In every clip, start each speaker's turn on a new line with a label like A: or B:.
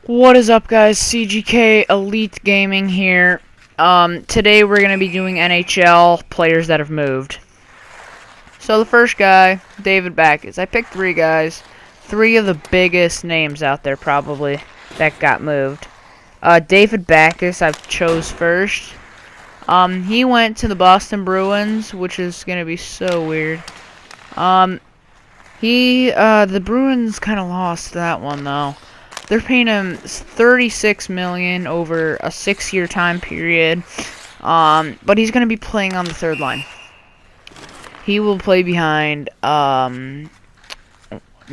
A: What is up, guys? CGK Elite Gaming here. Today we're gonna be doing NHL players that have moved. So the first guy, David Backes. I picked three guys, three of the biggest names out there probably that got moved. David Backes I've chose first. He went to the Boston Bruins, which is gonna be so weird. The Bruins kind of lost that one though. They're paying him $36 million over a 6-year time period, but he's going to be playing on the third line. He will play behind David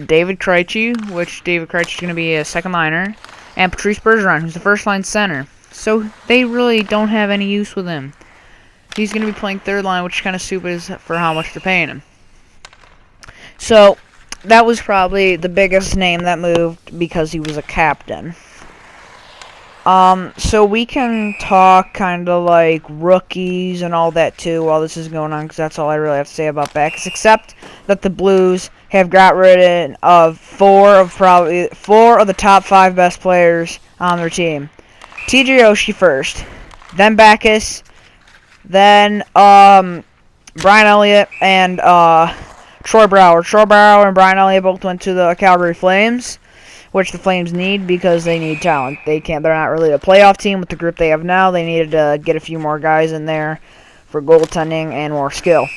A: Krejci, which David Krejci is going to be a second liner, and Patrice Bergeron, who's the first line center. So they really don't have any use with him. He's going to be playing third line, which is kind of stupid for how much they're paying him. So that was probably the biggest name that moved because he was a captain. So we can talk kind of like rookies and all that too while this is going on, because that's all I really have to say about Backes, except that the Blues have got rid of four of the top 5 best players on their team. TJ Oshie first, then Backes, then Brian Elliott, and Troy Brouwer. Troy Brouwer and Brian Elliott both went to the Calgary Flames, which the Flames need because they need talent. They're not really a playoff team with the group they have now. They needed to get a few more guys in there for goaltending and more skill.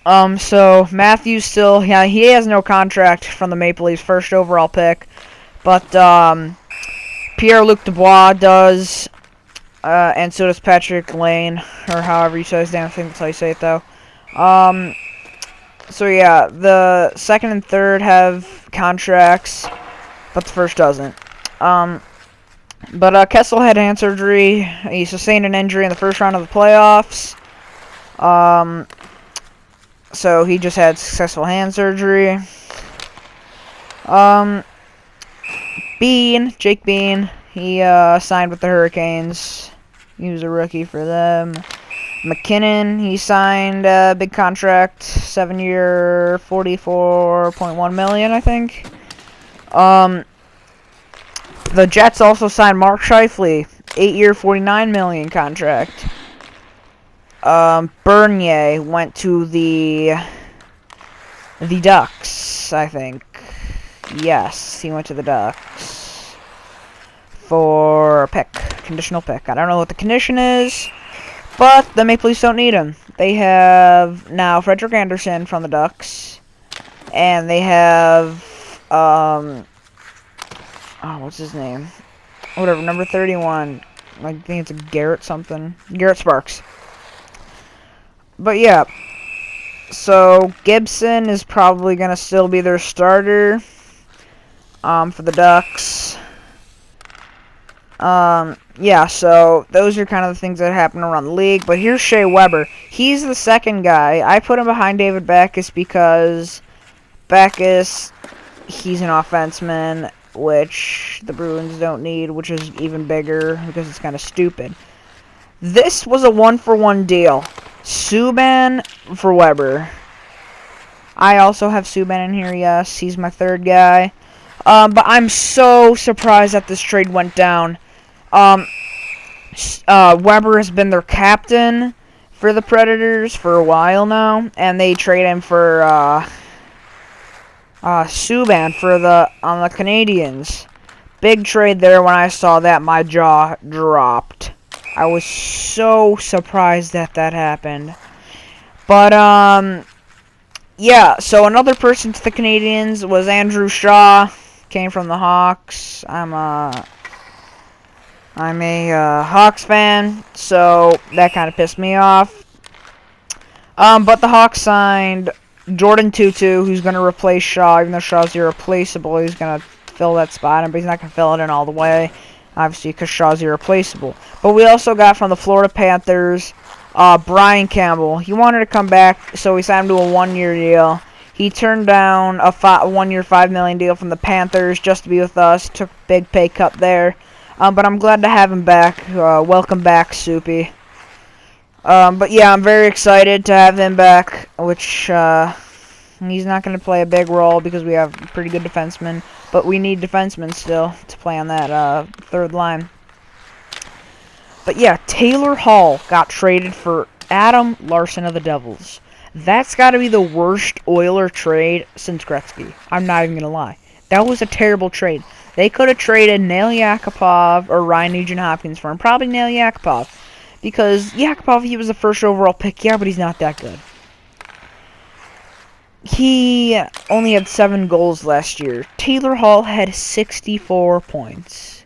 A: So Matthews still, he has no contract from the Maple Leafs, first overall pick, but Pierre-Luc Dubois does, and so does Patrick Lane, or however you say his name. I think that's how you say it though. So yeah, the second and third have contracts, but the first doesn't. But Kessel had hand surgery. He sustained an injury in the first round of the playoffs. So he just had successful hand surgery. Jake Bean, he signed with the Hurricanes. He was a rookie for them. McKinnon, he signed a big contract, 7-year, $44.1 million, I think. The Jets also signed Mark Scheifele, 8-year, $49 million contract. Bernier went to the Ducks, I think. Yes, he went to the Ducks for a pick, conditional pick. I don't know what the condition is, but the Maple Leafs don't need him. They have now Frederik Andersen from the Ducks, and they have what's his name? Whatever, number 31. I think it's a Garrett something. Garrett Sparks. But yeah, so Gibson is probably gonna still be their starter for the Ducks. Yeah, so those are kind of the things that happen around the league. But here's Shea Weber. He's the second guy. I put him behind David Backes because Backes, he's an offenseman, which the Bruins don't need, which is even bigger because it's kind of stupid. This was a 1-for-1 deal. Subban for Weber. I also have Subban in here, yes. He's my third guy. But I'm so surprised that this trade went down. Weber has been their captain for the Predators for a while now, and they trade him for Subban on the Canadiens. Big trade there. When I saw that, my jaw dropped. I was so surprised that happened. But yeah. So another person to the Canadiens was Andrew Shaw. Came from the Hawks. I'm a Hawks fan, so that kind of pissed me off. But the Hawks signed Jordan Tutu, who's going to replace Shaw. Even though Shaw's irreplaceable, he's going to fill that spot, but he's not going to fill it in all the way, obviously, because Shaw's irreplaceable. But we also got from the Florida Panthers, Brian Campbell. He wanted to come back, so we signed him to a 1-year deal. He turned down a 1-year, $5 million deal from the Panthers just to be with us. Took a big pay cut there. But I'm glad to have him back. Welcome back, Soupy. But yeah, I'm very excited to have him back, which He's not going to play a big role because we have pretty good defensemen, but we need defensemen still to play on that third line. But yeah, Taylor Hall got traded for Adam Larson of the Devils. That's got to be the worst Oiler trade since Gretzky. I'm not even going to lie. That was a terrible trade. They could have traded Nail Yakupov or Ryan Nugent-Hopkins for him. Probably Nail Yakupov. Because Yakupov, he was the first overall pick. Yeah, but he's not that good. He only had 7 goals last year. Taylor Hall had 64 points.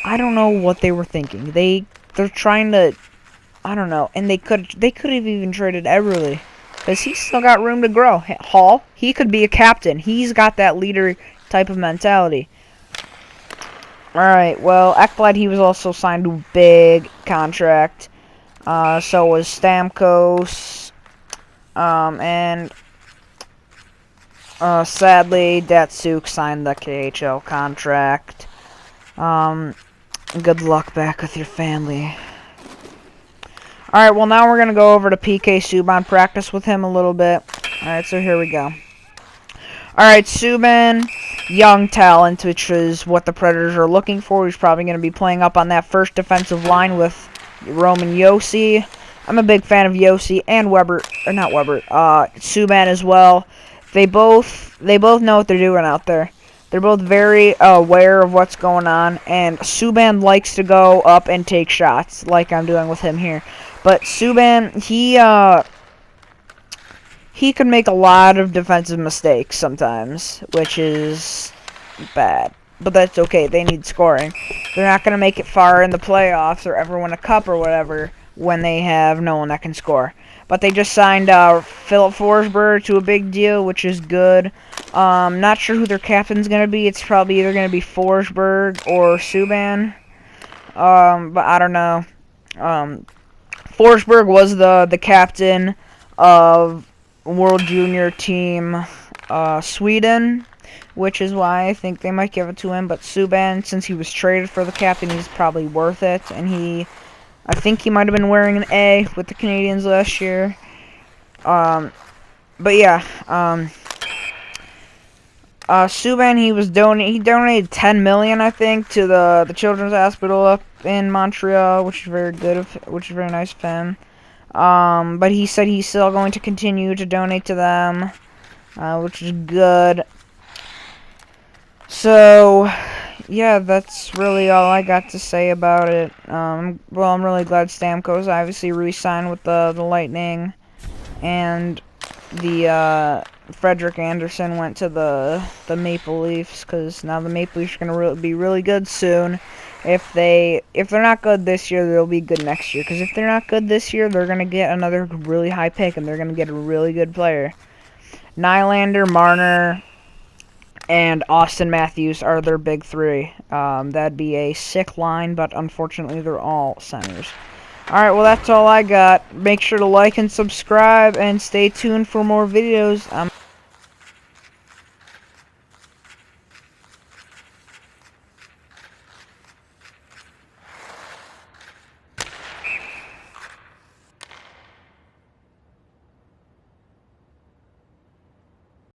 A: I don't know what they were thinking. They're trying to, I don't know. And they could have even traded Everly, because he's still got room to grow. Hall, he could be a captain. He's got that leader type of mentality. Alright, well, Ekblad, he was also signed to a big contract. So was Stamkos. And sadly, Datsuk signed the KHL contract. Good luck back with your family. Alright, well, now we're going to go over to PK Subban, practice with him a little bit. Alright, so here we go. Alright, Subban, young talent, which is what the Predators are looking for. He's probably going to be playing up on that first defensive line with Roman Josi. I'm a big fan of Josi and Weber, or not Weber, Subban as well. They both know what they're doing out there. They're both very aware of what's going on, and Subban likes to go up and take shots, like I'm doing with him here. But Subban, he can make a lot of defensive mistakes sometimes, which is bad. But that's okay. They need scoring. They're not going to make it far in the playoffs or ever win a cup or whatever when they have no one that can score. But they just signed Philip Forsberg to a big deal, which is good. Not sure who their captain's going to be. It's probably either going to be Forsberg or Subban. But I don't know. Forsberg was the captain of World Junior Team Sweden, which is why I think they might give it to him. But Subban, since he was traded for the captain, he's probably worth it. And I think he might have been wearing an A with the Canadians last year. But yeah, Subban, he donated $10 million, I think, to the Children's Hospital up in Montreal, which is very good, which is very nice of him. But he said he's still going to continue to donate to them, which is good. So, yeah, that's really all I got to say about it. Well, I'm really glad Stamkos obviously re-signed with the Lightning, and the Frederick Anderson went to the Maple Leafs, because now the Maple Leafs are going to be really good soon. If they're not good this year, they'll be good next year. Because if they're not good this year, they're going to get another really high pick, and they're going to get a really good player. Nylander, Marner, and Austin Matthews are their big three. That'd be a sick line, but unfortunately they're all centers. Alright, well, that's all I got. Make sure to like and subscribe, and stay tuned for more videos.